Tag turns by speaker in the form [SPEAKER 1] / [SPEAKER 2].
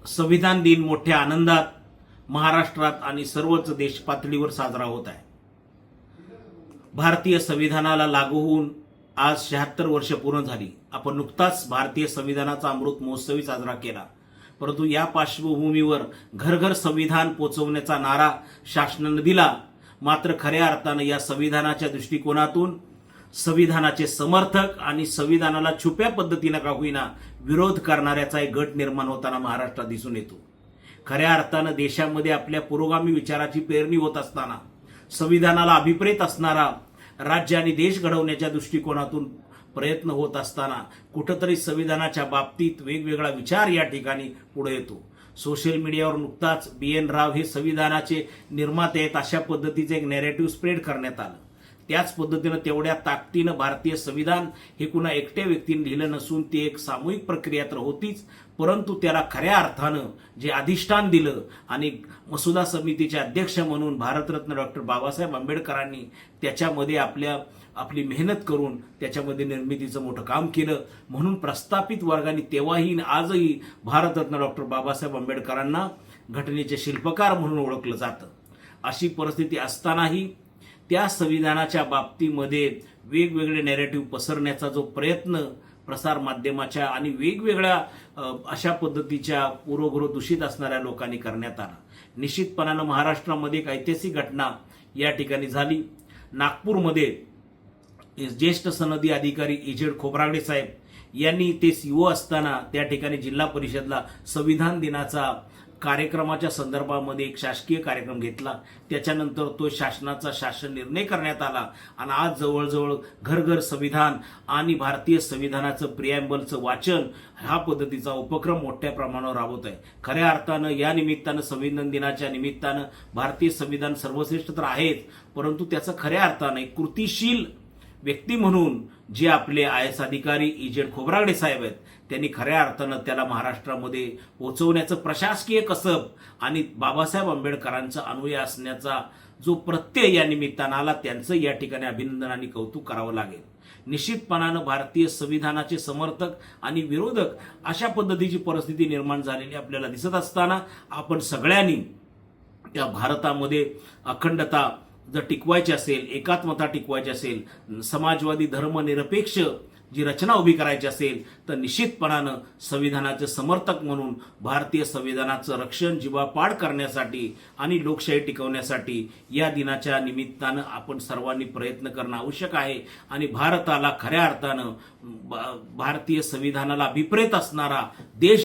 [SPEAKER 1] संविधान दिन मोठ्या आनंदात महाराष्ट्रात आणि सर्वच देश पातळीवर साजरा होत आहे। भारतीय संविधानाला लागू होऊन आज 76 वर्ष पूर्ण झाली। आपण नुकताच भारतीय संविधानाचा अमृत महोत्सवी साजरा केला, परंतु या पार्श्वभूमीवर घर घर संविधान पोहोचवण्याचा नारा शासनाने दिला। मात्र खऱ्या अर्थाने या संविधानाच्या दृष्टिकोनातून संविधानाचे समर्थक आणि संविधानाला छुप्या पद्धतीने का होईना विरोध करणाऱ्याचा एक गट निर्माण होताना महाराष्ट्रात दिसून येतो। खऱ्या अर्थाने देशामध्ये आपल्या पुरोगामी विचाराची पेरणी होत असताना संविधानाला अभिप्रेत असणारा राज्य आणि देश घडवण्याच्या दृष्टिकोनातून प्रयत्न होत असताना कुठेतरी संविधानाच्या बाबतीत वेगवेगळा विचार या ठिकाणी पुढे येतो। सोशल मीडियावर नुकताच BN राव हे संविधानाचे निर्माते आहेत अशा पद्धतीचे एक नॅरेटिव्ह स्प्रेड करण्यात आलं। त्याच पद्धतीने तेवढ्या ताकदीनं भारतीय संविधान हे कुणा एकट्या व्यक्तीने लिहिलं नसून ती एक सामूहिक प्रक्रिया तर होतीच, परंतु त्याला खऱ्या अर्थानं जे अधिष्ठान दिलं आणि मसुदा समितीचे अध्यक्ष म्हणून भारतरत्न डॉक्टर बाबासाहेब आंबेडकरांनी त्याच्यामध्ये आपली मेहनत करून त्याच्यामध्ये निर्मितीचं मोठं काम केलं। म्हणून प्रस्थापित वर्गाने तेव्हाही आजही भारतरत्न डॉक्टर बाबासाहेब आंबेडकरांना घटनेचे शिल्पकार म्हणून ओळखलं जातं। अशी परिस्थिती असतानाही त्या संविधानाच्या बाबतीमध्ये वेगवेगळे नॅरेटिव्ह पसरण्याचा जो प्रयत्न प्रसार माध्यमाच्या आणि वेगवेगळ्या अशा पद्धतीच्या पूर्वग्रह दूषित असणाऱ्या लोकांनी करण्यात आला। निश्चितपणानं महाराष्ट्रामध्ये एक ऐतिहासिक घटना या ठिकाणी झाली। नागपूरमध्ये ज्येष्ठ सनदी अधिकारी इजेड खोब्रागडे साहेब यांनी ते CEO असताना त्या ठिकाणी जिल्हा परिषदला संविधान दिनाचा कार्यक्रमाच्या संदर्भामध्ये एक शासकीय कार्यक्रम घेतला। त्याच्यानंतर तो शासनाचा शासन निर्णय करण्यात आला आणि आज जवळजवळ घर घर संविधान आणि भारतीय संविधानाचं प्रिॲम्बलचं वाचन ह्या पद्धतीचा उपक्रम मोठ्या प्रमाणावर राबवत आहे। खऱ्या अर्थानं या निमित्तानं संविधान दिनाच्या निमित्तानं भारतीय संविधान सर्वश्रेष्ठ तर आहेच, परंतु त्याचं खऱ्या अर्थानं एक कृतीशील व्यक्ती म्हणून जे आपले IAS अधिकारी इजेड खोब्रागडे साहेब आहेत त्यांनी खऱ्या अर्थानं त्याला महाराष्ट्रामध्ये पोहोचवण्याचं प्रशासकीय कसब आणि बाबासाहेब आंबेडकरांचा अनुयायी असण्याचा जो प्रत्यय या निमित्तानं आला त्यांचं या ठिकाणी अभिनंदन आणि कौतुक करावं लागेल। निश्चितपणानं भारतीय संविधानाचे समर्थक आणि विरोधक अशा पद्धतीची परिस्थिती निर्माण झालेली आपल्याला दिसत असताना आपण सगळ्यांनी त्या भारतामध्ये अखंडता जर टिकवायची असेल, एकात्मता टिकवायची असेल, समाजवादी धर्मनिरपेक्ष जी रचना उभी करायची असेल तर निश्चितपणानं संविधानाचे समर्थक म्हणून भारतीय संविधानाचं रक्षण जीवापाड करण्यासाठी आणि लोकशाही टिकवण्यासाठी या दिनाच्या निमित्तानं आपण सर्वांनी प्रयत्न करणं आवश्यक आहे। आणि भारताला खऱ्या अर्थानं भारतीय संविधानाला अभिप्रेत असणारा देश